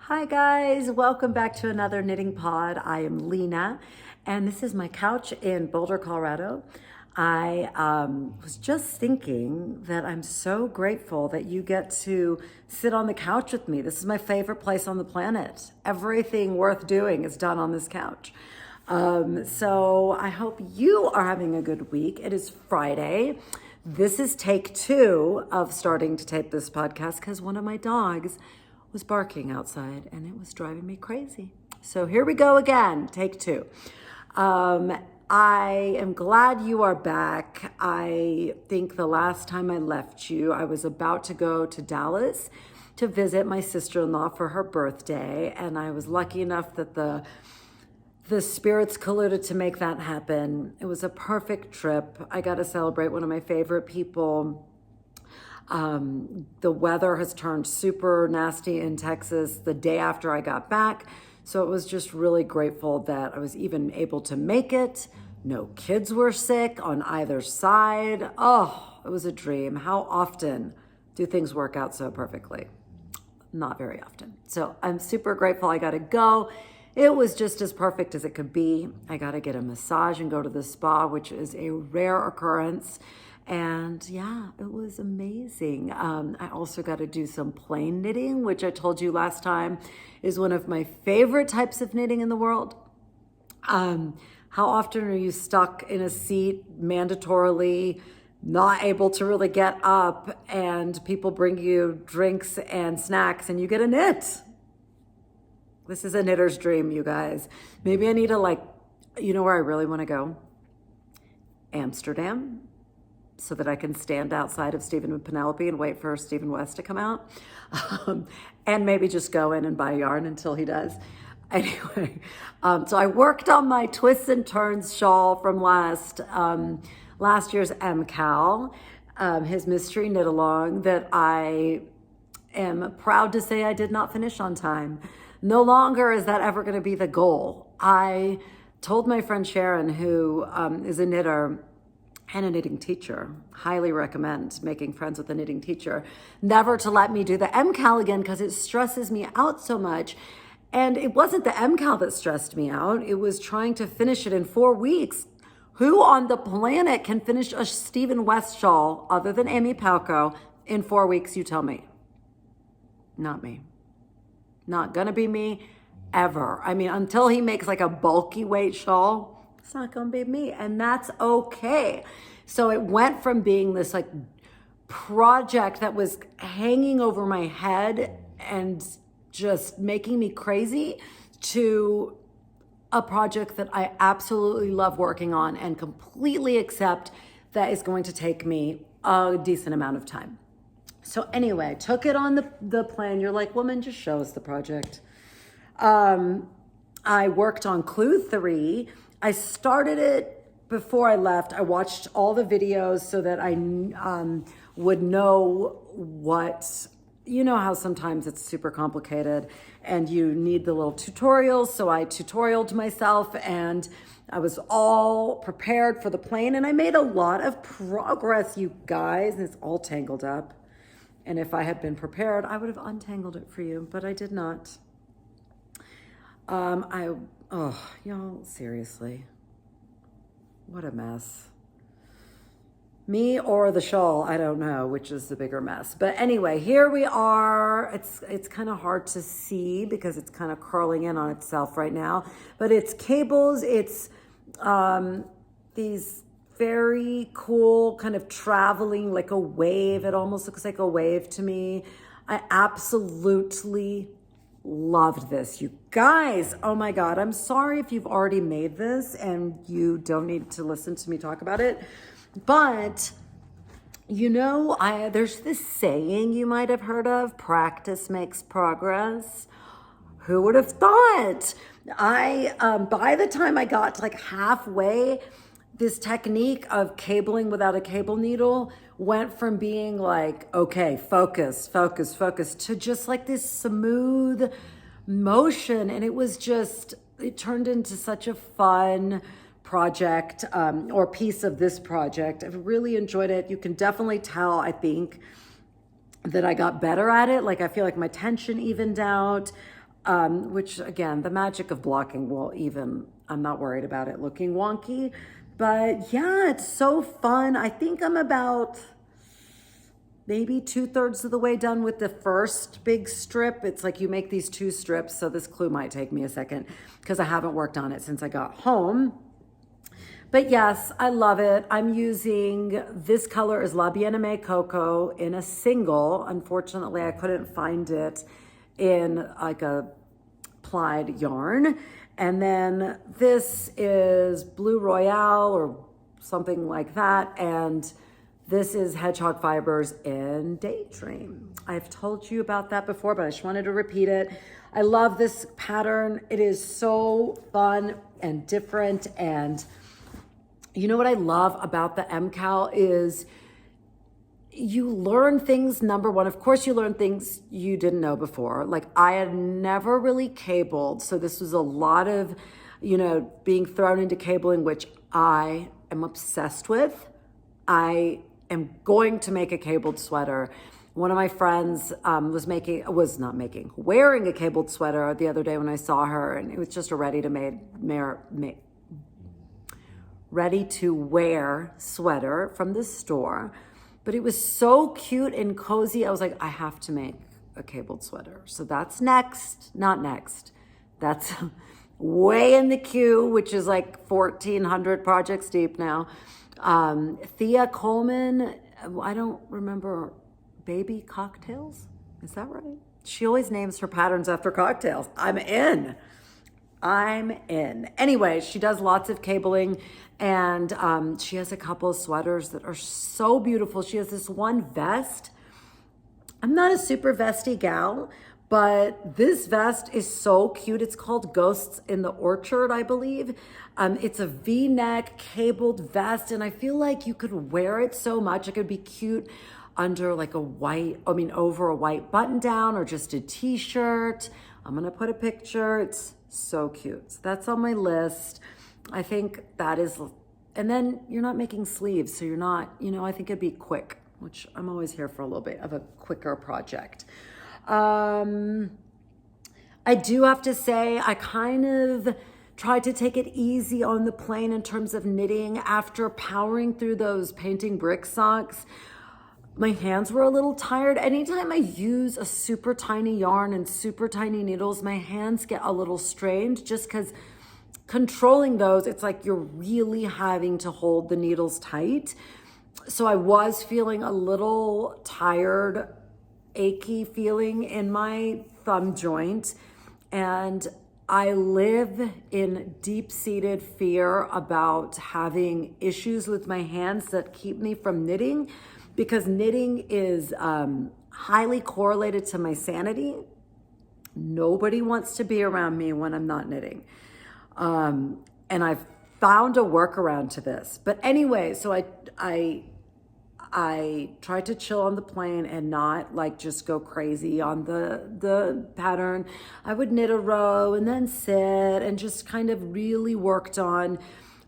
Hi guys, welcome back to another knitting pod. I am Lena and this is my couch in Boulder, Colorado. I was just thinking that I'm so grateful that you get to sit on the couch with me. This is my favorite place on the planet. Everything worth doing is done on this couch. So I hope you are having a good week. It is Friday. This is take 2 of starting to tape this podcast because one of my dogs was barking outside and it was driving me crazy. So here we go again, take 2. I am glad you are back. I think the last time I left you, I was about to go to Dallas to visit my sister-in-law for her birthday, and I was lucky enough that the spirits colluded to make that happen. It was a perfect trip. I got to celebrate one of my favorite people. The weather has turned super nasty in Texas the day after I got back. So it was just really grateful that I was even able to make it. No kids were sick on either side. Oh, it was a dream. How often do things work out so perfectly? Not very often. So I'm super grateful I got to go. It was just as perfect as it could be. I got to get a massage and go to the spa, which is a rare occurrence. And yeah, it was amazing. I also got to do some plain knitting, which I told you last time is one of my favorite types of knitting in the world. How often are you stuck in a seat mandatorily, not able to really get up, and people bring you drinks and snacks and you get a knit? This is a knitter's dream, you guys. Maybe I need to you know where I really want to go? Amsterdam. So that I can stand outside of Stephen and Penelope and wait for Stephen West to come out. And maybe just go in and buy yarn until he does. Anyway, so I worked on my twists and turns shawl from last year's MCAL, his mystery knit along that I am proud to say I did not finish on time. No longer is that ever going to be the goal. I told my friend Sharon, who is a knitter and a knitting teacher, highly recommend making friends with a knitting teacher, never to let me do the MCAL again because it stresses me out so much. And it wasn't the MCAL that stressed me out. It was trying to finish it in 4 weeks. Who on the planet can finish a Stephen West shawl other than Amy Palco in 4 weeks, you tell me? Not me. Not gonna be me ever. I mean, until he makes like a bulky weight shawl, it's not gonna be me, and that's okay. So it went from being this like project that was hanging over my head and just making me crazy to a project that I absolutely love working on and completely accept that is going to take me a decent amount of time. So anyway, I took it on the plan. You're like, woman, just show us the project. I worked on Clue 3. I started it before I left. I watched all the videos so that I would know what, you know how sometimes it's super complicated and you need the little tutorials. So I tutorialed myself and I was all prepared for the plane and I made a lot of progress, you guys. It's all tangled up. And if I had been prepared, I would have untangled it for you, but I did not. Y'all, seriously, what a mess. Me or the shawl, I don't know which is the bigger mess. But anyway, here we are. It's kind of hard to see because it's kind of curling in on itself right now. But it's cables, it's these very cool kind of traveling like a wave. It almost looks like a wave to me. I absolutely loved this, you guys. Oh my God. I'm sorry if you've already made this and you don't need to listen to me talk about it. But, you know, there's this saying you might have heard of, practice makes progress. Who would have thought? By the time I got to like halfway, this technique of cabling without a cable needle went from being like, okay, focus, focus, focus, to just like this smooth motion. And it turned into such a fun project or piece of this project. I've really enjoyed it. You can definitely tell, I think, that I got better at it. Like, I feel like my tension evened out. which again, the magic of blocking will even, I'm not worried about it looking wonky, but yeah, it's so fun. I think I'm about maybe 2/3 of the way done with the first big strip. It's like you make these 2 strips. So this clue might take me a second because I haven't worked on it since I got home. But yes, I love it. I'm using, this color is La Bien-Aimée Cocoa in a single. Unfortunately, I couldn't find it in like a plied yarn. And then this is Blue Royale or something like that. And this is Hedgehog Fibers in Daydream. I've told you about that before, but I just wanted to repeat it. I love this pattern. It is so fun and different. And you know what I love about the MCAL is you learn things. Number one, of course, you learn things you didn't know before. Like I had never really cabled. So this was a lot of, being thrown into cabling, which I am obsessed with. I am going to make a cabled sweater. One of my friends wearing a cabled sweater the other day when I saw her, and it was just a ready to wear sweater from the store. But it was so cute and cozy. I was like, I have to make a cabled sweater. So that's not next. That's way in the queue, which is like 1,400 projects deep now. Thea Coleman, I don't remember, Baby Cocktails? Is that right? She always names her patterns after cocktails. I'm in. Anyway, she does lots of cabling, and she has a couple of sweaters that are so beautiful. She has this one vest. I'm not a super vesty gal, but this vest is so cute. It's called Ghosts in the Orchard, I believe. It's a V-neck cabled vest, and I feel like you could wear it so much. It could be cute under like over a white button down or just a t-shirt. I'm gonna put a picture. It's so cute. So that's on my list. I think that is, and then you're not making sleeves, so you're not, I think it'd be quick, which I'm always here for a little bit of a quicker project. I do have to say, I kind of tried to take it easy on the plane in terms of knitting after powering through those painting brick socks. My hands were a little tired. Anytime I use a super tiny yarn and super tiny needles, my hands get a little strained just because controlling those, it's like you're really having to hold the needles tight. So I was feeling a little tired, achy feeling in my thumb joint. And I live in deep-seated fear about having issues with my hands that keep me from knitting, because knitting is highly correlated to my sanity. Nobody wants to be around me when I'm not knitting. And I've found a workaround to this. But anyway, so I tried to chill on the plane and not like just go crazy on the pattern. I would knit a row and then sit and just kind of really worked on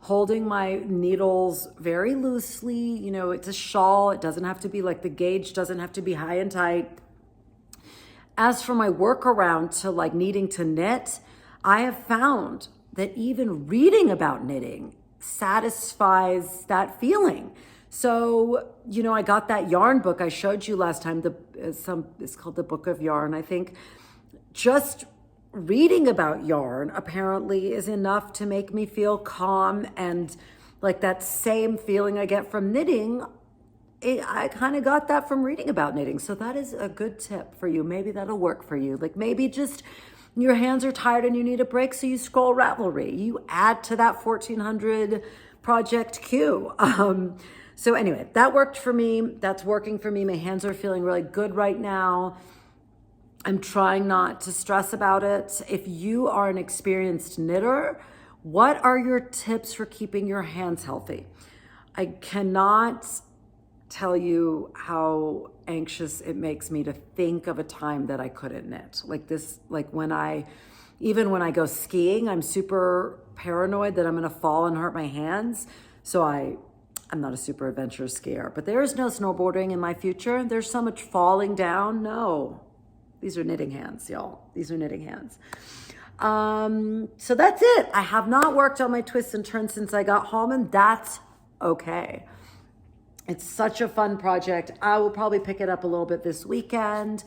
holding my needles very loosely. It's a shawl. It doesn't have to be like, the gauge doesn't have to be high and tight. As for my workaround to like needing to knit, I have found that even reading about knitting satisfies that feeling. So, I got that yarn book I showed you last time. It's called the Book of Yarn, I think. Just reading about yarn apparently is enough to make me feel calm, and like that same feeling I get from knitting, I kind of got that from reading about knitting. So that is a good tip for you. Maybe that'll work for you. Like maybe just your hands are tired and you need a break, so you scroll Ravelry. You add to that 1,400 project queue. So anyway, that worked for me. That's working for me. My hands are feeling really good right now. I'm trying not to stress about it. If you are an experienced knitter, what are your tips for keeping your hands healthy? I cannot tell you how anxious it makes me to think of a time that I couldn't knit. Even when I go skiing, I'm super paranoid that I'm gonna fall and hurt my hands. So I'm not a super adventurous skier, but there is no snowboarding in my future. There's so much falling down. No, These are knitting hands, y'all. These are knitting hands. So that's it. I have not worked on my twists and turns since I got home, and that's okay. It's such a fun project. I will probably pick it up a little bit this weekend.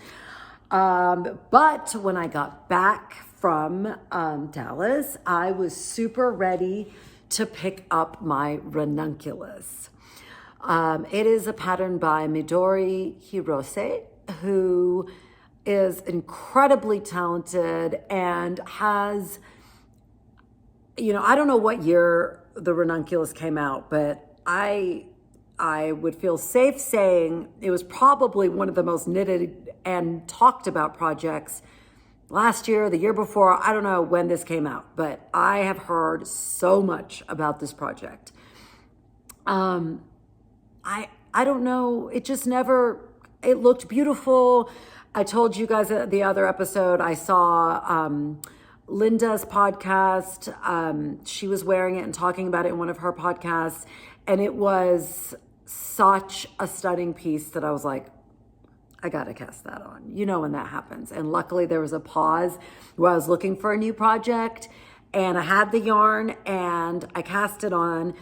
But when I got back from Dallas, I was super ready to pick up my Ranunculus. It is a pattern by Midori Hirose, who is incredibly talented and has, I don't know what year the Ranunculus came out, but I would feel safe saying it was probably one of the most knitted and talked about projects last year, the year before. I don't know when this came out, but I have heard so much about this project. I don't know. It just never, it looked beautiful. I told you guys the other episode, I saw Linda's podcast. She was wearing it and talking about it in one of her podcasts. And it was such a stunning piece that I was like, I got to cast that on. You know when that happens. And luckily there was a pause where I was looking for a new project and I had the yarn and I cast it on.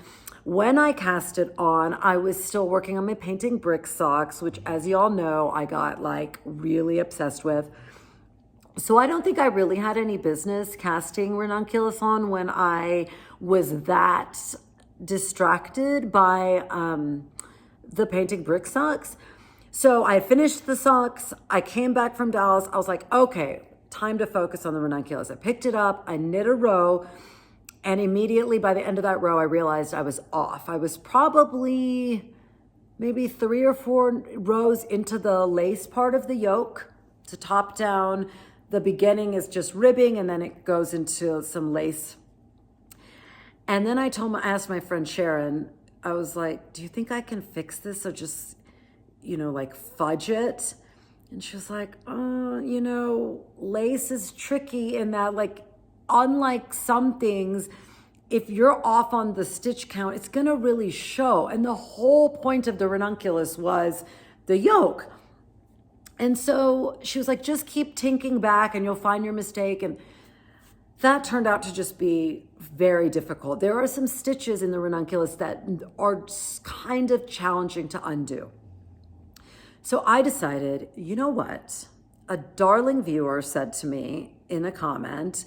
When I cast it on, I was still working on my painting brick socks, which, as y'all know, I got like really obsessed with. So I don't think I really had any business casting Ranunculus on when I was that distracted by the painting brick socks. So I finished the socks. I came back from Dallas. I was like, okay, time to focus on the Ranunculus. I picked it up. I knit a row. And immediately by the end of that row, I realized I was off. I was probably maybe 3 or 4 rows into the lace part of the yoke. To top down, the beginning is just ribbing and then it goes into some lace. And then I asked my friend Sharon, I was like, do you think I can fix this or just, like fudge it? And she was like, lace is tricky in that, like, unlike some things, if you're off on the stitch count, it's going to really show. And the whole point of the Ranunculus was the yoke. And so she was like, just keep tinking back and you'll find your mistake. And that turned out to just be very difficult. There are some stitches in the Ranunculus that are kind of challenging to undo. So I decided, you know what? A darling viewer said to me in a comment,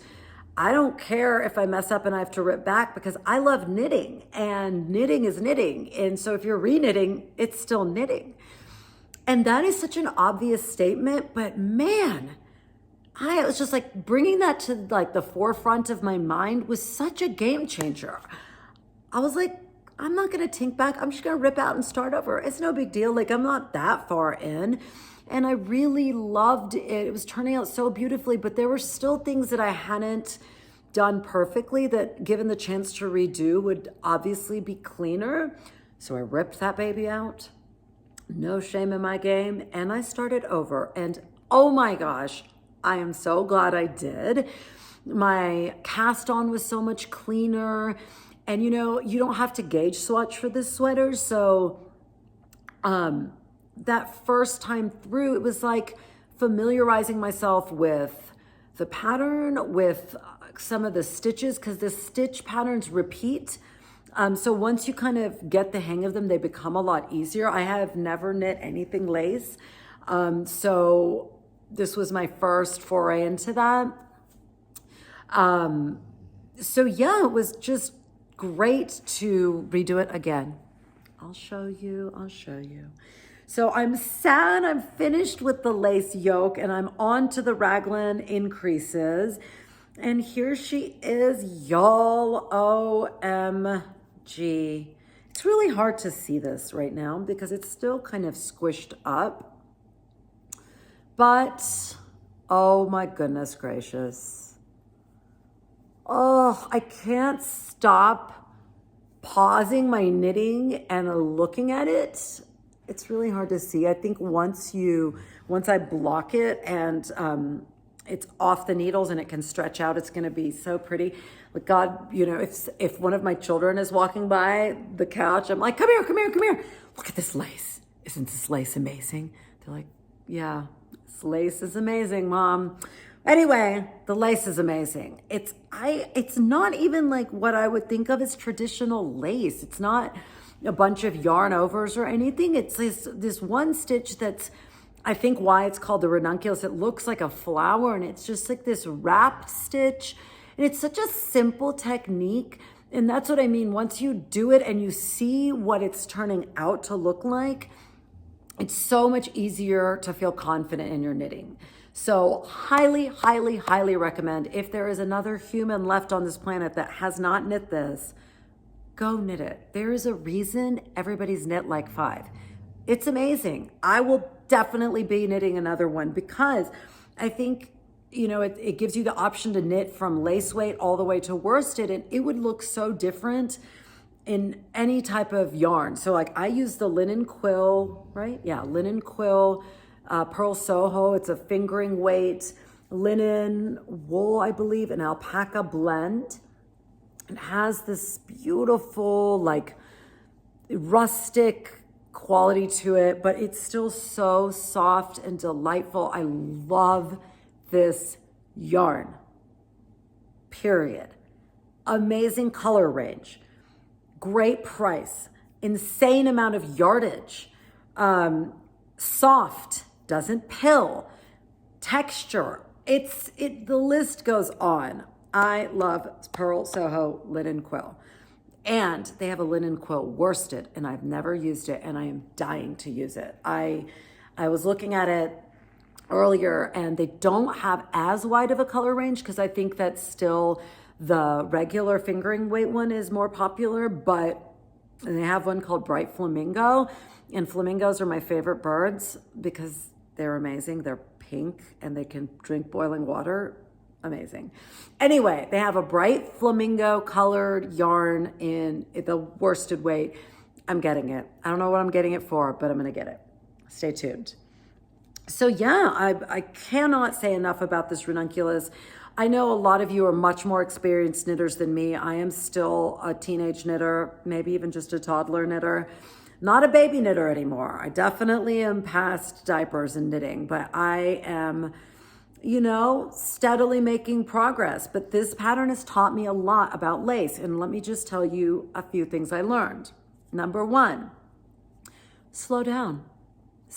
I don't care if I mess up and I have to rip back because I love knitting and knitting is knitting. And so if you're re-knitting, it's still knitting. And that is such an obvious statement, but man, I was just like bringing that to like the forefront of my mind was such a game changer. I was like, I'm not going to tink back. I'm just going to rip out and start over. It's no big deal. Like I'm not that far in. And I really loved it. It was turning out so beautifully, but there were still things that I hadn't done perfectly that given the chance to redo would obviously be cleaner. So I ripped that baby out. No shame in my game. And I started over. And oh my gosh, I am so glad I did. My cast on was so much cleaner. And you don't have to gauge swatch for this sweater. So, that first time through, it was like familiarizing myself with the pattern, with some of the stitches, because the stitch patterns repeat. So once you kind of get the hang of them, they become a lot easier. I have never knit anything lace. So this was my first foray into that. So yeah, it was just great to redo it again. I'll show you. So I'm sad I'm finished with the lace yoke and I'm on to the raglan increases. And here she is, y'all. OMG. It's really hard to see this right now because it's still kind of squished up. But, oh my goodness gracious. Oh, I can't stop pausing my knitting and looking at it. It's really hard to see. I think once I block it and it's off the needles and it can stretch out, it's going to be so pretty. Like God, if one of my children is walking by the couch, I'm like, come here. Look at this lace. Isn't this lace amazing? They're like, yeah, This lace is amazing, Mom. Anyway, the lace is amazing. It's not even like what I would think of as traditional lace. It's not a bunch of yarn overs or anything. It's this one stitch that's, I think why it's called the ranunculus. It looks like a flower, and it's just like this wrapped stitch. And it's such a simple technique. And that's what I mean. Once you do it and you see what it's turning out to look like, it's so much easier to feel confident in your knitting. So highly, highly, highly recommend, if there is another human left on this planet that has not knit this, go knit it. There is a reason everybody's knit like 5. It's amazing. I will definitely be knitting another one because I think, you know, it gives you the option to knit from lace weight all the way to worsted, and it would look so different in any type of yarn. So like I use the linen quill, right? Yeah, linen quill, Pearl Soho. It's a fingering weight, linen, wool, I believe, an alpaca blend. It has this beautiful, like rustic quality to it, but it's still so soft and delightful. I love this yarn, period. Amazing color range, great price, insane amount of yardage, soft, doesn't pill, texture. The list goes on. I love Pearl Soho linen quill. And they have a linen quill worsted, and I've never used it, and I am dying to use it. I was looking at it earlier, and they don't have as wide of a color range because I think that still the regular fingering weight one is more popular, and they have one called Bright Flamingo, and flamingos are my favorite birds because they're amazing. They're pink and they can drink boiling water. Amazing. Anyway, they have a bright flamingo colored yarn in the worsted weight. I'm getting it. I don't know what I'm getting it for, but I'm going to get it. Stay tuned. So yeah, I cannot say enough about this ranunculus. I know a lot of you are much more experienced knitters than me. I am still a teenage knitter, maybe even just a toddler knitter. Not a baby knitter anymore. I definitely am past diapers and knitting, but I am, you know, steadily making progress. But this pattern has taught me a lot about lace. And let me just tell you a few things I learned. Number 1, slow down.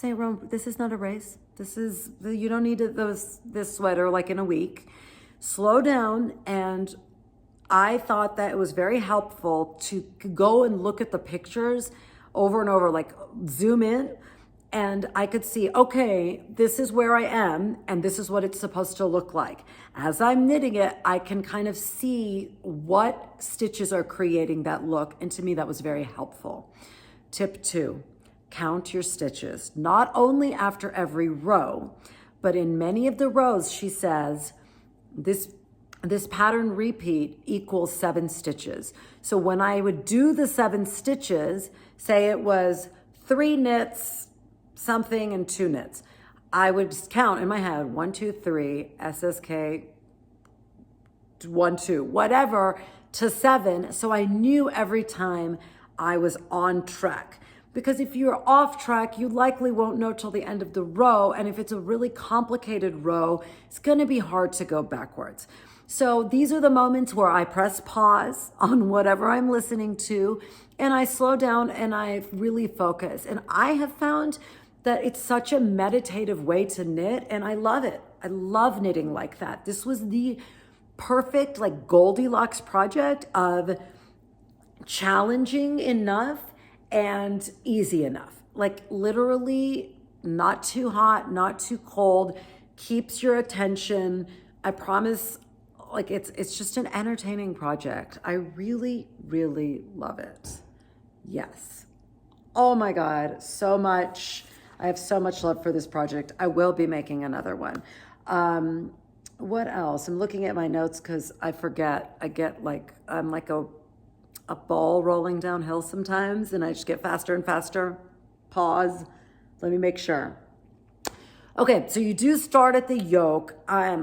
This is not a race. You don't need this sweater like in a week. Slow down. And I thought that it was very helpful to go and look at the pictures over and over, like zoom in, and I could see, okay, this is where I am, and this is what it's supposed to look like. As I'm knitting it, I can kind of see what stitches are creating that look, and to me, that was very helpful. Tip 2, count your stitches, not only after every row, but in many of the rows, she says, this pattern repeat equals 7 stitches. So when I would do the 7 stitches, say it was 3 knits, something, and 2 knits, I would just count in my head, 1, 2, 3, SSK, 1, 2, whatever, to 7. So I knew every time I was on track. Because if you're off track, you likely won't know till the end of the row. And if it's a really complicated row, it's going to be hard to go backwards. So these are the moments where I press pause on whatever I'm listening to, and I slow down and I really focus. And I have found that it's such a meditative way to knit, and I love it. I love knitting like that. This was the perfect like Goldilocks project of challenging enough and easy enough. Like literally not too hot, not too cold, keeps your attention. I promise, like it's just an entertaining project. I really, really love it. Yes. Oh my God, so much. I have so much love for this project. I will be making another one. What else? I'm looking at my notes because I forget. I'm like a ball rolling downhill sometimes, and I just get faster and faster. Pause. Let me make sure. Okay, so you do start at the yoke. I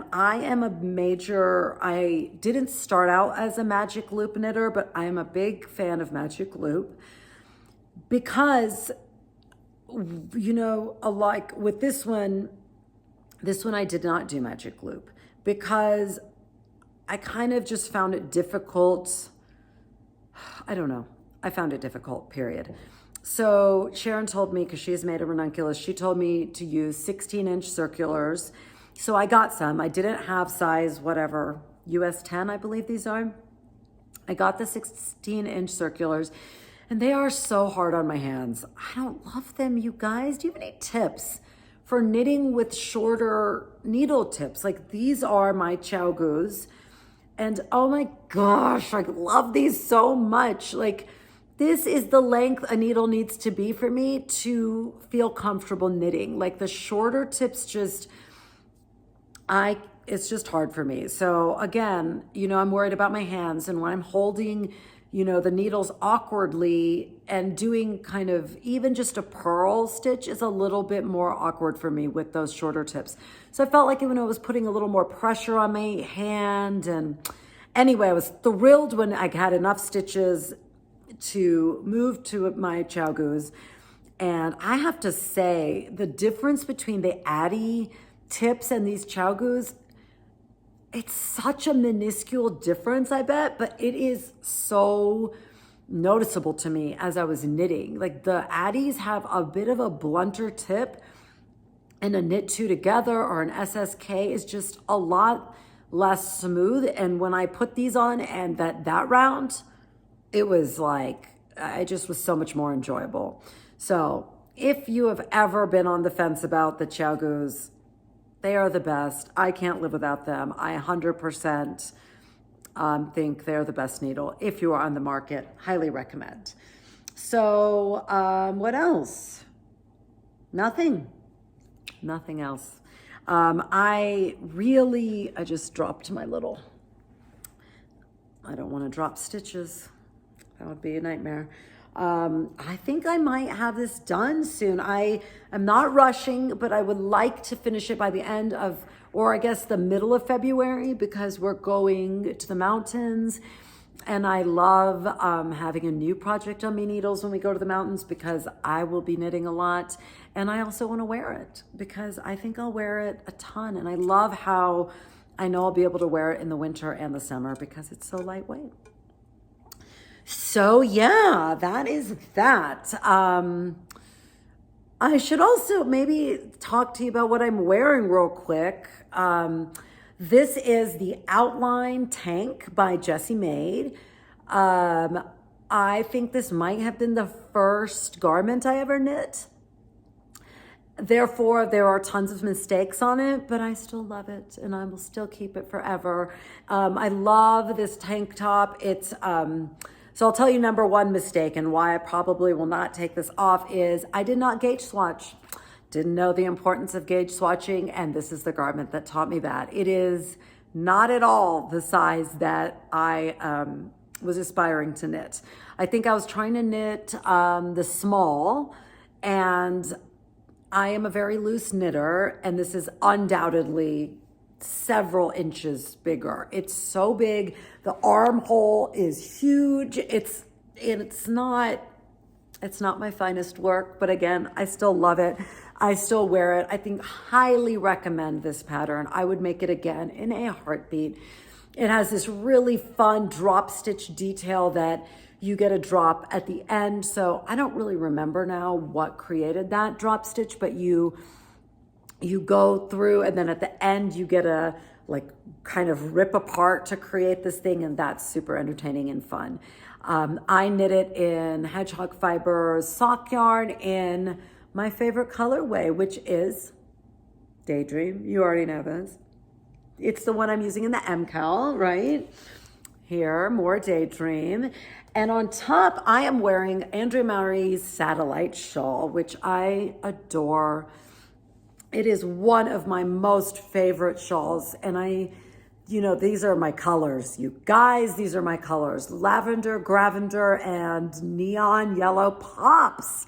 didn't start out as a magic loop knitter, but I am a big fan of magic loop because, you know, like with this one, This one I did not do magic loop because I kind of just found it difficult. I don't know. I found it difficult, period. So Sharon told me, because she has made a ranunculus, she told me to use 16-inch circulars. So I got some. I didn't have size whatever, US 10, I believe these are. I got the 16-inch circulars, and they are so hard on my hands. I don't love them, you guys. Do you have any tips for knitting with shorter needle tips? Like, these are my Chaogus, and oh my gosh, I love these so much. Like, this is the length a needle needs to be for me to feel comfortable knitting. Like, the shorter tips just, it's just hard for me. So again, you know, I'm worried about my hands, and when I'm holding, you know, the needles awkwardly and doing kind of even just a purl stitch is a little bit more awkward for me with those shorter tips. So I felt like even though it was putting a little more pressure on my hand. And anyway, I was thrilled when I had enough stitches to move to my Chaogus. And I have to say, the difference between the Addy tips and these Chaogus, it's such a minuscule difference, I bet, but it is so noticeable to me as I was knitting. Like, the Addies have a bit of a blunter tip, and a knit two together or an SSK is just a lot less smooth. And when I put these on and that round, it was like, I just was so much more enjoyable. So if you have ever been on the fence about the Chaogus, they are the best. I can't live without them. I 100% think they're the best needle. If you are on the market, highly recommend. So what else? Nothing else. I just dropped my little, I don't want to drop stitches. That would be a nightmare. I think I might have this done soon. I am not rushing, but I would like to finish it by the end of, or I guess the middle of February, because we're going to the mountains. And I love having a new project on my needles when we go to the mountains, because I will be knitting a lot. And I also want to wear it because I think I'll wear it a ton. And I love how I know I'll be able to wear it in the winter and the summer because it's so lightweight. So yeah, that is that. I should also maybe talk to you about what I'm wearing real quick. This is the Outline Tank by Jessie Maid. I think this might have been the first garment I ever knit. Therefore, there are tons of mistakes on it, but I still love it and I will still keep it forever. I love this tank top. It's, so I'll tell you number one mistake and why I probably will not take this off is I did not gauge swatch. Didn't know the importance of gauge swatching, and this is the garment that taught me that. It is not at all the size that I was aspiring to knit. I think I was trying to knit the small, and I am a very loose knitter, and this is undoubtedly several inches bigger. It's so big. The armhole is huge. It's not my finest work, but again, I still love it. I still wear it. I think highly recommend this pattern. I would make it again in a heartbeat. It has this really fun drop stitch detail that you get a drop at the end. So I don't really remember now what created that drop stitch, but you go through and then at the end you get a like kind of rip apart to create this thing, and that's super entertaining and fun. I knit it in Hedgehog Fibers Sock yarn in my favorite colorway, which is Daydream. You already know this. It's the one I'm using in the MCAL, right? Here, more Daydream. And on top, I am wearing Andre Marie's Satellite Shawl, which I adore. It is one of my most favorite shawls. And these are my colors. You guys, these are my colors. Lavender, Gravender, and neon yellow pops.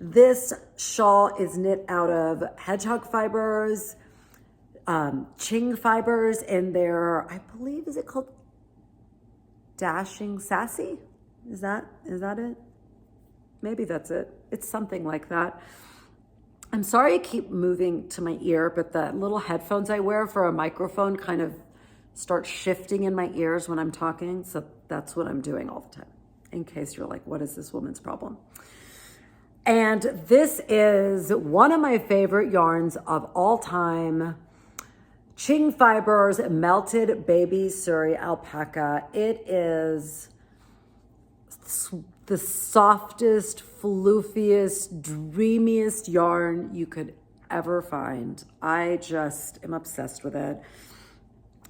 This shawl is knit out of Hedgehog Fibers, Qing Fibres, and their, I believe, is it called Dashing Sassy? Is that it? Maybe that's it. It's something like that. I'm sorry I keep moving to my ear, but the little headphones I wear for a microphone kind of start shifting in my ears when I'm talking. So that's what I'm doing all the time, in case you're like, what is this woman's problem? And this is one of my favorite yarns of all time. Qing Fibres Melted Baby Suri Alpaca. It is the softest, floofiest, dreamiest yarn you could ever find. I just am obsessed with it.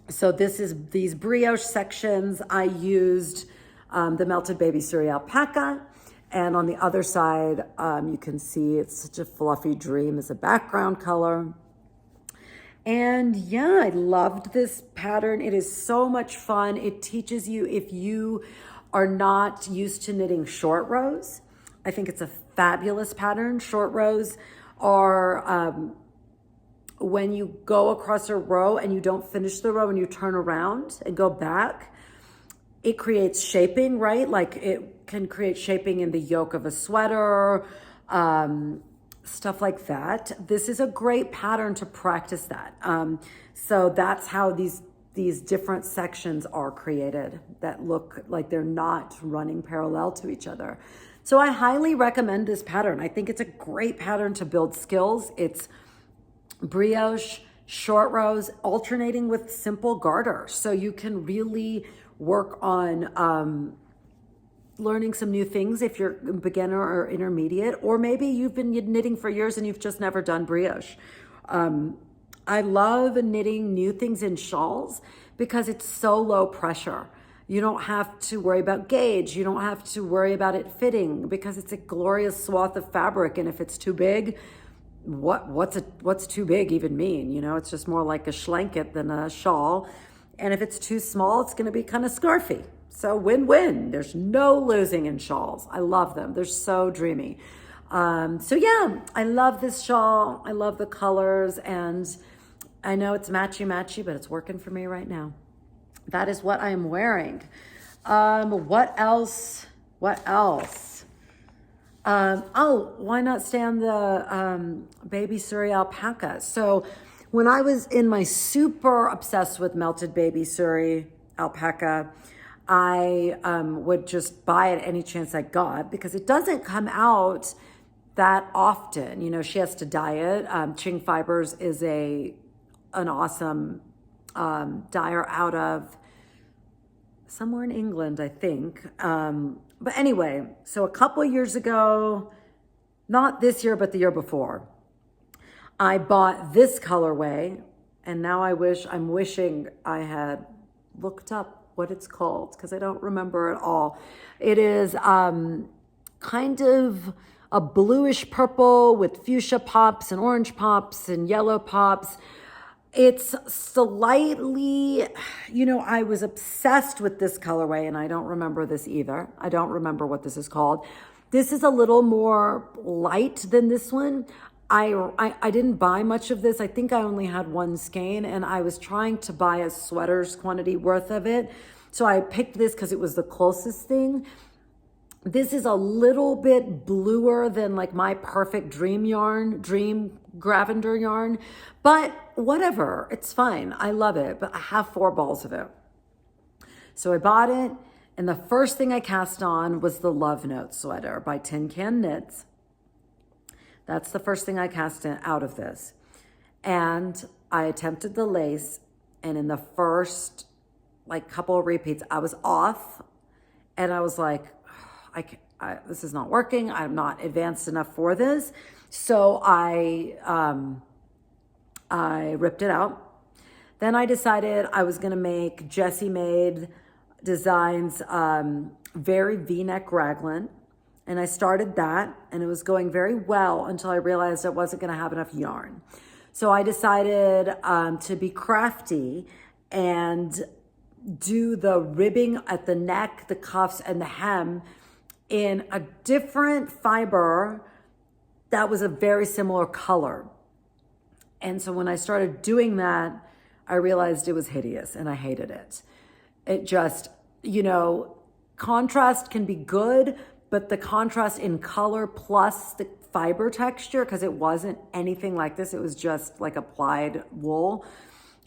So this is these brioche sections. I used the Melted Baby Suri Alpaca. And on the other side, you can see it's such a fluffy dream as a background color. And yeah, I loved this pattern. It is so much fun. It teaches you, if you are not used to knitting short rows, I think it's a fabulous pattern. Short rows are when you go across a row and you don't finish the row and you turn around and go back, it creates shaping, right? Like it can create shaping in the yoke of a sweater, stuff like that. This is a great pattern to practice that. So that's how these different sections are created that look like they're not running parallel to each other. So I highly recommend this pattern. I think it's a great pattern to build skills. It's brioche, short rows, alternating with simple garter. So you can really work on learning some new things if you're a beginner or intermediate, or maybe you've been knitting for years and you've just never done brioche. I love knitting new things in shawls because it's so low pressure. You don't have to worry about gauge. You don't have to worry about it fitting because it's a glorious swath of fabric. And if it's too big, what's too big even mean? You know, it's just more like a schlanket than a shawl. And if it's too small, it's going to be kind of scarfy. So win-win. There's no losing in shawls. I love them. They're so dreamy. So yeah, I love this shawl. I love the colors, and I know it's matchy-matchy, but it's working for me right now. That is what I am wearing. What else? Oh, why not stay on the Baby Suri Alpaca? So when I was in my super obsessed with Melted Baby Suri Alpaca, I would just buy it any chance I got because it doesn't come out that often. You know, she has to dye it. Qing Fibres is an awesome dyer out of somewhere in England, I think. But anyway, so a couple of years ago, not this year, but the year before, I bought this colorway, and now I'm wishing I had looked up what it's called because I don't remember at all. It is kind of a bluish purple with fuchsia pops and orange pops and yellow pops. It's slightly, you know, I was obsessed with this colorway, and I don't remember this either. I don't remember what this is called. This is a little more light than this one. I didn't buy much of this. I think I only had one skein, and I was trying to buy a sweater's quantity worth of it. So I picked this because it was the closest thing. This is a little bit bluer than like my perfect dream lavender yarn, but whatever, it's fine. I love it, but I have 4 balls of it. So I bought it, and the first thing I cast on was the Love Note sweater by Tin Can Knits. That's the first thing I cast out of this. And I attempted the lace, and in the first like couple of repeats, I was off, and I was like, this is not working. I'm not advanced enough for this. So I ripped it out. Then I decided I was going to make Jessie made designs, very V-neck raglan. And I started that, and it was going very well until I realized I wasn't going to have enough yarn. So I decided to be crafty and do the ribbing at the neck, the cuffs, and the hem in a different fiber that was a very similar color. And so when I started doing that, I realized it was hideous and I hated it. It just, you know, contrast can be good, but the contrast in color plus the fiber texture because it wasn't anything like this. It was just like applied wool.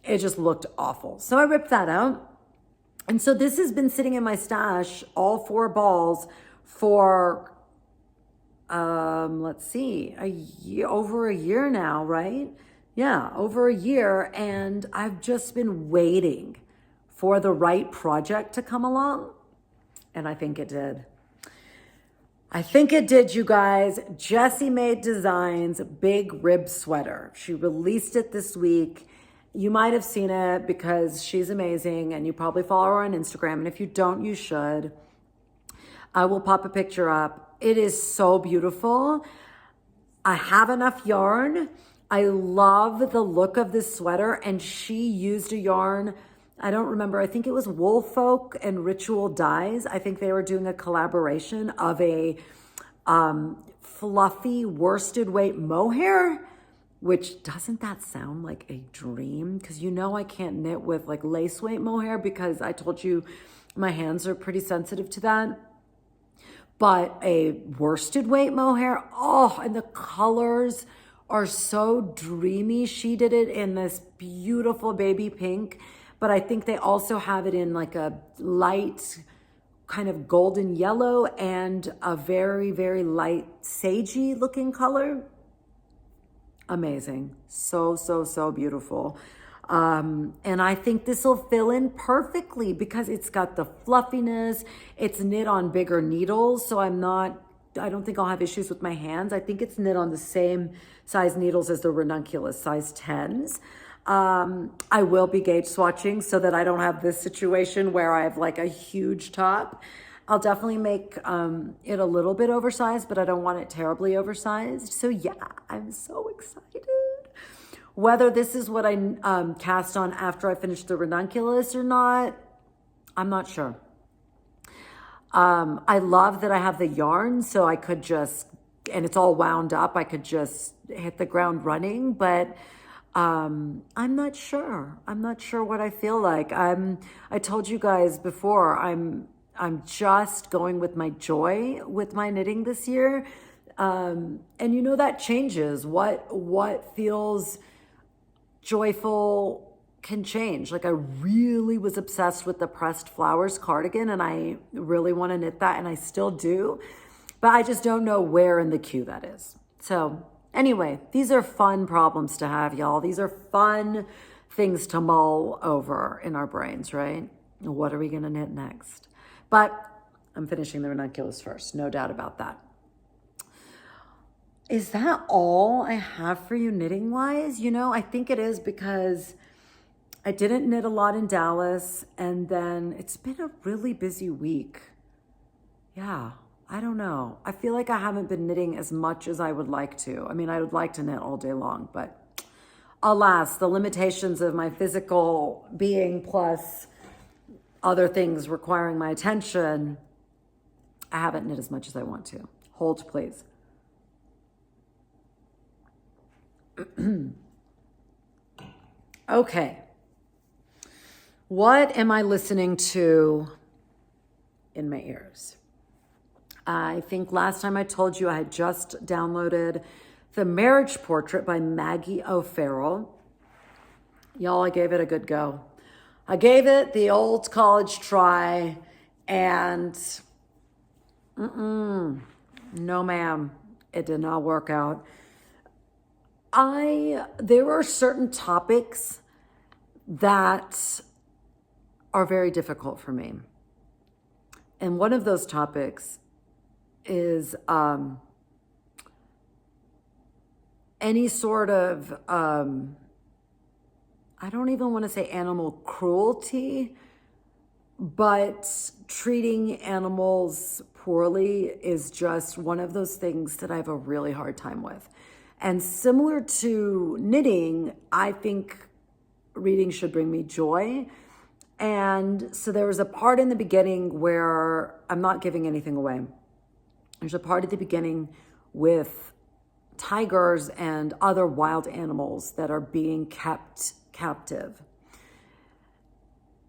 It just looked awful. So I ripped that out. And so this has been sitting in my stash, all 4 balls, for, let's see, over a year now, right? Yeah, over a year. And I've just been waiting for the right project to come along. And I think it did. I think it did, you guys. Jessie Made Designs Big Rib Sweater. She released it this week. You might have seen it because she's amazing and you probably follow her on Instagram. And if you don't, you should. I will pop a picture up. It is so beautiful. I have enough yarn. I love the look of this sweater, and she used a yarn, I don't remember, I think it was Woolfolk and Ritual Dyes. I think they were doing a collaboration of a fluffy worsted weight mohair, which doesn't that sound like a dream? Because you know I can't knit with like lace weight mohair because I told you my hands are pretty sensitive to that. But a worsted weight mohair, oh, and the colors are so dreamy. She did it in this beautiful baby pink, but I think they also have it in like a light kind of golden yellow and a very, very light sagey looking color. Amazing. So, so, so beautiful. And I think this will fill in perfectly because it's got the fluffiness. It's knit on bigger needles. So I don't think I'll have issues with my hands. I think it's knit on the same size needles as the Ranunculus, size 10s. I will be gauge swatching so that I don't have this situation where I have like a huge top. I'll definitely make it a little bit oversized, but I don't want it terribly oversized. So yeah, I'm so excited. Whether this is what I cast on after I finish the Ranunculus or not, I'm not sure. I love that I have the yarn, so I could just, and it's all wound up, I could just hit the ground running, but I'm not sure. I'm not sure what I feel like. I told you guys before, I'm just going with my joy with my knitting this year. And you know, that changes. What feels joyful can change. Like I really was obsessed with the pressed flowers cardigan and I really want to knit that and I still do, but I just don't know where in the queue that is. So anyway, these are fun problems to have, y'all. These are fun things to mull over in our brains, right? What are we going to knit next? But I'm finishing the Ranunculus first, no doubt about that. Is that all I have for you knitting wise? You know, I think it is because I didn't knit a lot in Dallas and then it's been a really busy week. Yeah, I don't know. I feel like I haven't been knitting as much as I would like to. I mean, I would like to knit all day long, but alas, the limitations of my physical being plus other things requiring my attention, I haven't knit as much as I want to. Hold, please. Okay. What am I listening to in my ears? I think last time I told you I had just downloaded The Marriage Portrait by Maggie O'Farrell. Y'all, I gave it a good go. I gave it the old college try and no ma'am, it did not work out. There are certain topics that are very difficult for me. And one of those topics is any sort of, I don't even want to say animal cruelty, but treating animals poorly is just one of those things that I have a really hard time with. And similar to knitting, I think reading should bring me joy. And so there was a part in the beginning where I'm not giving anything away. There's a part at the beginning with tigers and other wild animals that are being kept captive.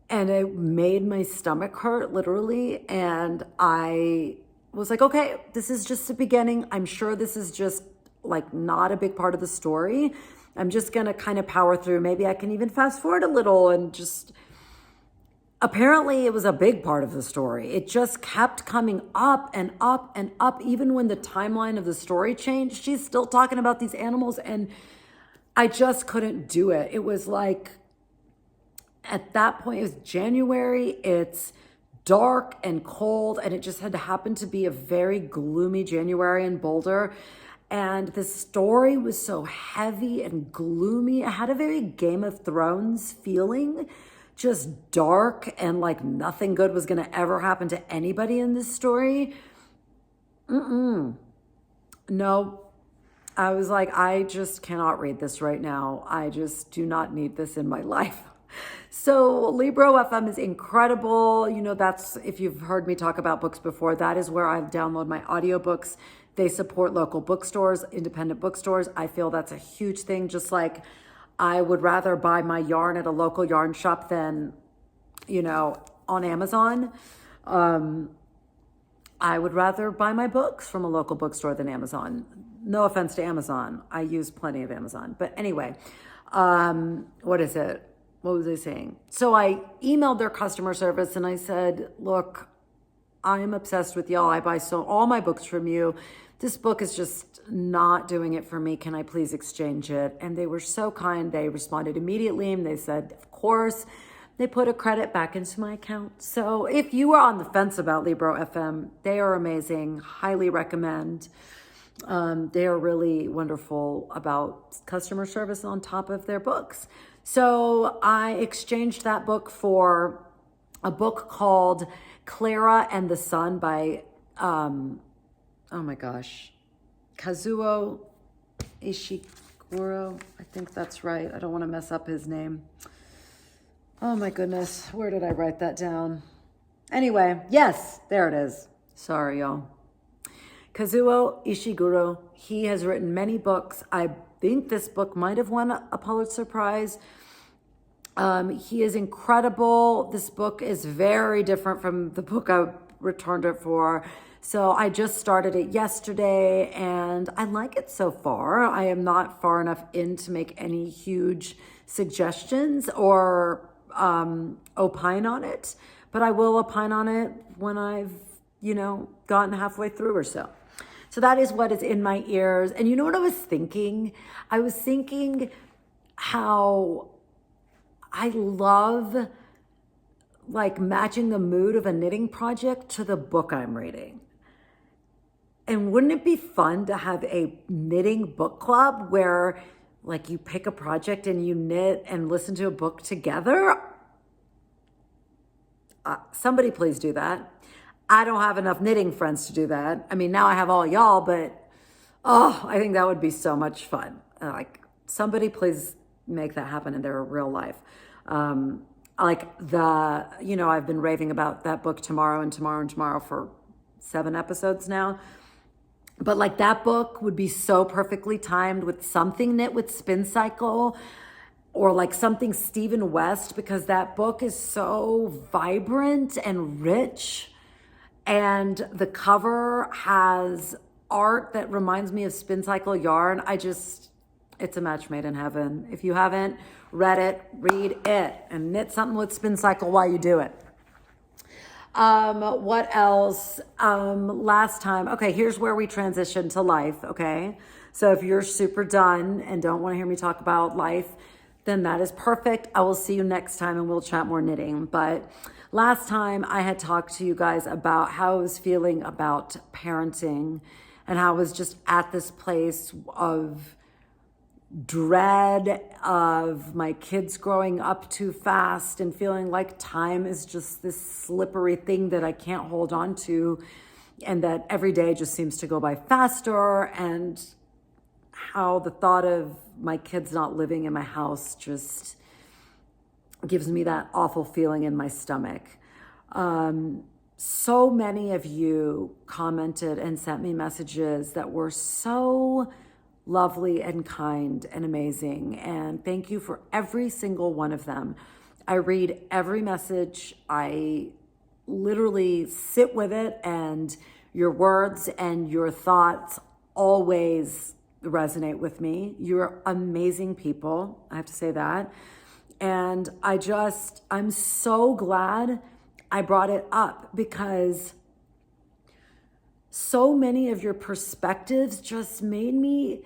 And it made my stomach hurt, literally. And I was like, okay, this is just the beginning. I'm sure this is just like not a big part of the story. I'm just going to kind of power through. Maybe I can even fast forward a little and just, apparently it was a big part of the story. It just kept coming up and up and up. Even when the timeline of the story changed, she's still talking about these animals, and I just couldn't do it. It was like, at that point, it was January, it's dark and cold, and it just had to happen to be a very gloomy January in Boulder. And the story was so heavy and gloomy. It had a very Game of Thrones feeling, just dark and like nothing good was going to ever happen to anybody in this story. No, I was like, I just cannot read this right now. I just do not need this in my life. So Libro FM is incredible. You know, that's, if you've heard me talk about books before, that is where I download my audiobooks. They support local bookstores, independent bookstores. I feel that's a huge thing. Just like I would rather buy my yarn at a local yarn shop than, you know, on Amazon. I would rather buy my books from a local bookstore than Amazon. No offense to Amazon. I use plenty of Amazon. But anyway, what is it? What was I saying? So I emailed their customer service and I said, look, I'm obsessed with y'all. I buy all my books from you. This book is just not doing it for me. Can I please exchange it? And they were so kind. They responded immediately and they said, of course. They put a credit back into my account. So if you are on the fence about Libro FM, they are amazing. Highly recommend. They are really wonderful about customer service on top of their books. So I exchanged that book for a book called Klara and the Sun by, oh my gosh, Kazuo Ishiguro. I think that's right. I don't want to mess up his name. Oh my goodness. Where did I write that down? Anyway, yes, there it is. Sorry, y'all. Kazuo Ishiguro. He has written many books. I think this book might have won a Pulitzer Prize. He is incredible. This book is very different from the book I returned it for. So I just started it yesterday and I like it so far. I am not far enough in to make any huge suggestions or opine on it, but I will opine on it when I've, you know, gotten halfway through or so. So that is what is in my ears. And you know what I was thinking? I was thinking how I love like matching the mood of a knitting project to the book I'm reading. And wouldn't it be fun to have a knitting book club where like you pick a project and you knit and listen to a book together? Somebody please do that. I don't have enough knitting friends to do that. I mean, now I have all y'all, but I think that would be so much fun. Like somebody please make that happen in their real life. I've been raving about that book Tomorrow and Tomorrow and Tomorrow for 7 episodes now. But like that book would be so perfectly timed with something knit with Spin Cycle or like something Stephen West, because that book is so vibrant and rich. And the cover has art that reminds me of Spin Cycle yarn. It's a match made in heaven. If you haven't read it, read it and knit something with Spin Cycle while you do it. What else? Last time, okay, here's where we transition to life, okay? So if you're super done and don't want to hear me talk about life, then that is perfect. I will see you next time and we'll chat more knitting. But last time I had talked to you guys about how I was feeling about parenting and how I was just at this place of dread of my kids growing up too fast and feeling like time is just this slippery thing that I can't hold on to and that every day just seems to go by faster, and how the thought of my kids not living in my house just gives me that awful feeling in my stomach. So many of you commented and sent me messages that were so lovely and kind and amazing. And thank you for every single one of them. I read every message. I literally sit with it, and your words and your thoughts always resonate with me. You're amazing people. I have to say that. And I'm so glad I brought it up, because so many of your perspectives just made me,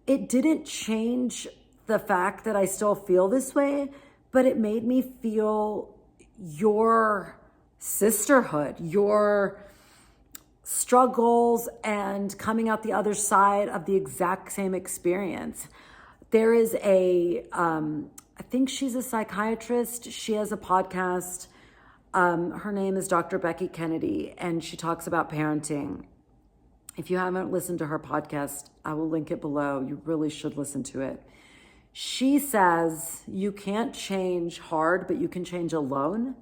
it didn't change the fact that I still feel this way, but it made me feel your sisterhood, your struggles, and coming out the other side of the exact same experience. There is I think she's a psychiatrist. She has a podcast. Her name is Dr. Becky Kennedy, and she talks about parenting. If you haven't listened to her podcast, I will link it below. You really should listen to it. She says you can't change hard, but you can change alone.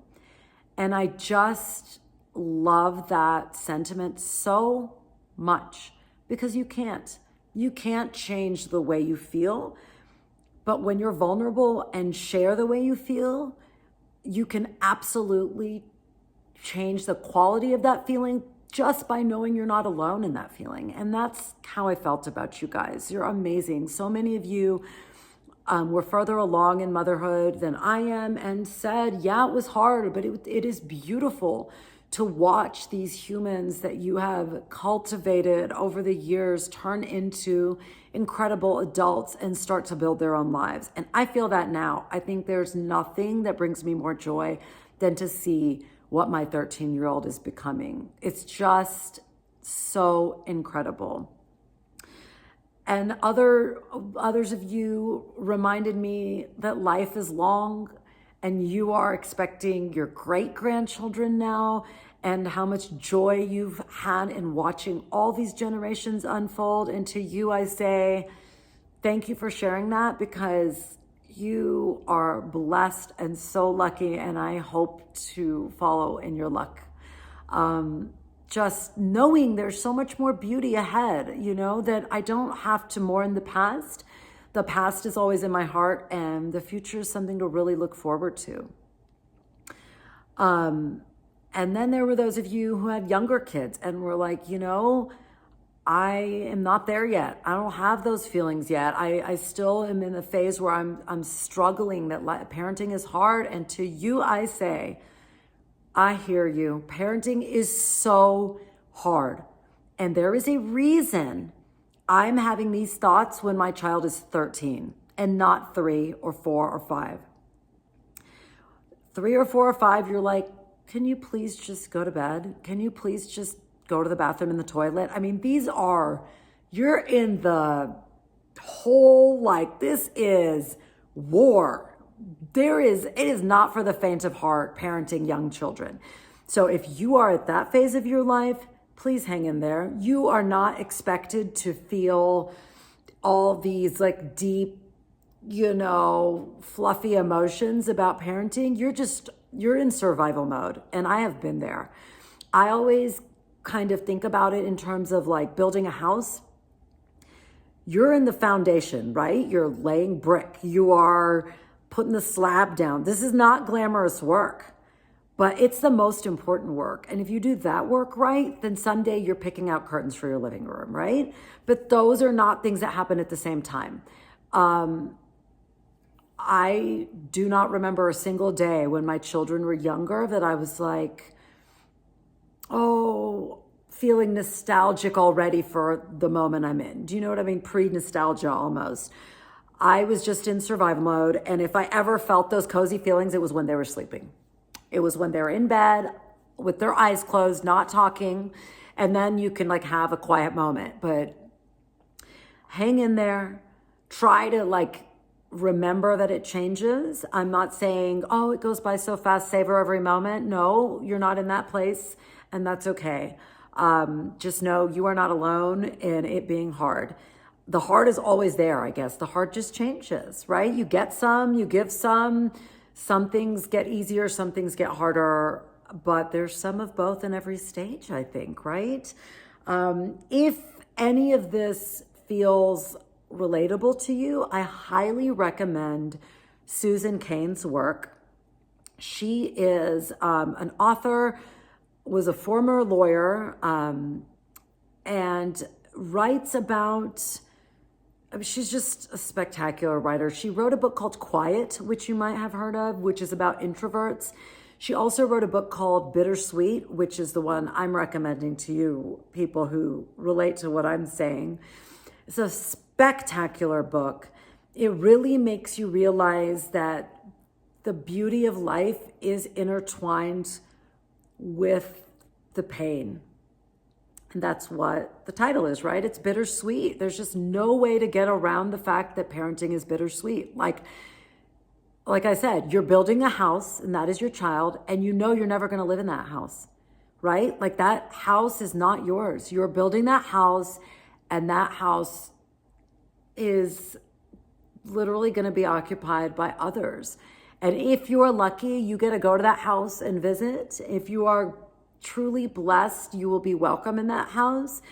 And I just love that sentiment so much, because you can't change the way you feel. But when you're vulnerable and share the way you feel, you can absolutely change the quality of that feeling just by knowing you're not alone in that feeling. And that's how I felt about you guys. You're amazing. So many of you were further along in motherhood than I am, and said, yeah, it was hard, but it is beautiful to watch these humans that you have cultivated over the years turn into incredible adults and start to build their own lives. And I feel that now. I think there's nothing that brings me more joy than to see what my 13-year-old is becoming. It's just so incredible. And others of you reminded me that life is long, and you are expecting your great-grandchildren now, and how much joy you've had in watching all these generations unfold. And to you, I say, thank you for sharing that, because you are blessed and so lucky, and I hope to follow in your luck. Just knowing there's so much more beauty ahead, that I don't have to mourn the past. The past is always in my heart, and the future is something to really look forward to. And then there were those of you who had younger kids and were like, I am not there yet. I don't have those feelings yet. I still am in a phase where I'm struggling, that parenting is hard. And to you, I say, I hear you. Parenting is so hard. And there is a reason I'm having these thoughts when my child is 13 and not 3 or 4 or 5. 3 or 4 or 5, you're like, can you please just go to bed? Can you please just go to the bathroom and the toilet? I mean, you're in the whole, this is war. It is not for the faint of heart, parenting young children. So if you are at that phase of your life, please hang in there. You are not expected to feel all these deep, fluffy emotions about parenting. You're in survival mode. And I have been there. I always kind of think about it in terms of building a house. You're in the foundation, right? You're laying brick. You are putting the slab down. This is not glamorous work, but it's the most important work. And if you do that work right, then someday you're picking out curtains for your living room, right? But those are not things that happen at the same time. I do not remember a single day when my children were younger that I was feeling nostalgic already for the moment I'm in. Do you know what I mean? Pre-nostalgia almost. I was just in survival mode. And if I ever felt those cozy feelings, it was when they were sleeping. It was when they were in bed with their eyes closed, not talking. And then you can have a quiet moment. But hang in there. Try to remember that it changes. I'm not saying, it goes by so fast, savor every moment. No, you're not in that place, and that's okay. Just know you are not alone in it being hard. The heart is always there, I guess. The heart just changes, right? You get some, you give some. Some things get easier, some things get harder, but there's some of both in every stage, I think, right? If any of this feels relatable to you, I highly recommend Susan Cain's work. She is an author, was a former lawyer, and writes about she's just a spectacular writer. She wrote a book called Quiet, which you might have heard of, which is about introverts. She also wrote a book called Bittersweet, which is the one I'm recommending to you, people who relate to what I'm saying. It's a spectacular book. It really makes you realize that the beauty of life is intertwined with the pain. And that's what the title is, right? It's bittersweet. There's just no way to get around the fact that parenting is bittersweet. Like I said, you're building a house and that is your child, and you know you're never going to live in that house, right? Like that house is not yours. You're building that house, and that house is literally going to be occupied by others. And if you are lucky, you get to go to that house and visit. If you are truly blessed, you will be welcome in that house,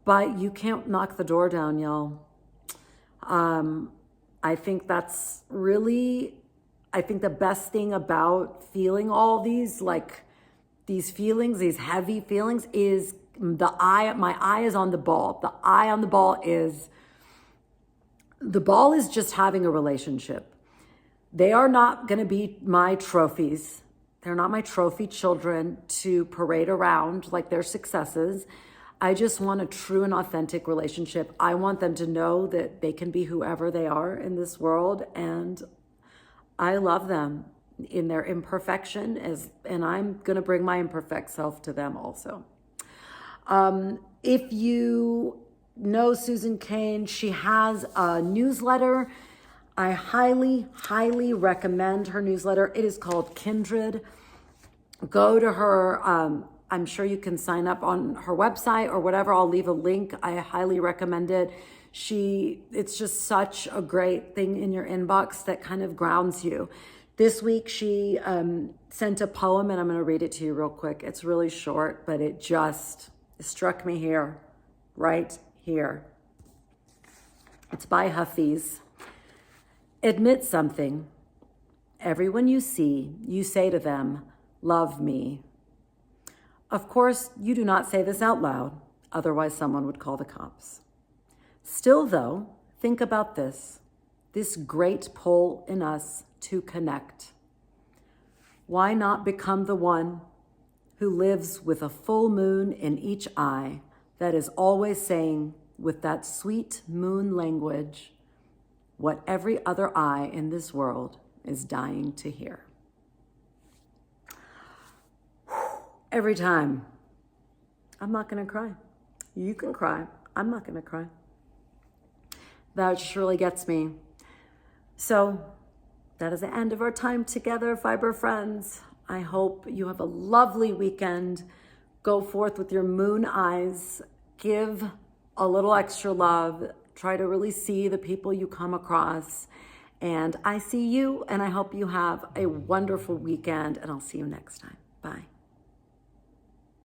but you can't knock the door down, y'all. I think that's really, I think the best thing about feeling all these, like these feelings, these heavy feelings, is my eye is on the ball. The eye on the ball is just having a relationship. They are not going to be my trophies. They're not my trophy children to parade around like their successes. I just want a true and authentic relationship. I want them to know that they can be whoever they are in this world, and I love them in their imperfection, and I'm going to bring my imperfect self to them also. If you know Susan Cain, she has a newsletter. I highly, highly recommend her newsletter. It is called Kindred. Go to her. I'm sure you can sign up on her website or whatever. I'll leave a link. I highly recommend it. It's just such a great thing in your inbox that kind of grounds you. This week she sent a poem, and I'm going to read it to you real quick. It's really short, but it struck me here, right here. It's by Hafiz. Admit something. Everyone you see, you say to them, "Love me." Of course, you do not say this out loud, otherwise someone would call the cops. Still, though, think about this great pull in us to connect. Why not become the one who lives with a full moon in each eye that is always saying, with that sweet moon language, what every other eye in this world is dying to hear? Every time. I'm not going to cry. You can cry. I'm not going to cry. That just really gets me. So that is the end of our time together, fiber friends. I hope you have a lovely weekend. Go forth with your moon eyes. Give a little extra love. Try to really see the people you come across. And I see you, and I hope you have a wonderful weekend, and I'll see you next time. Bye.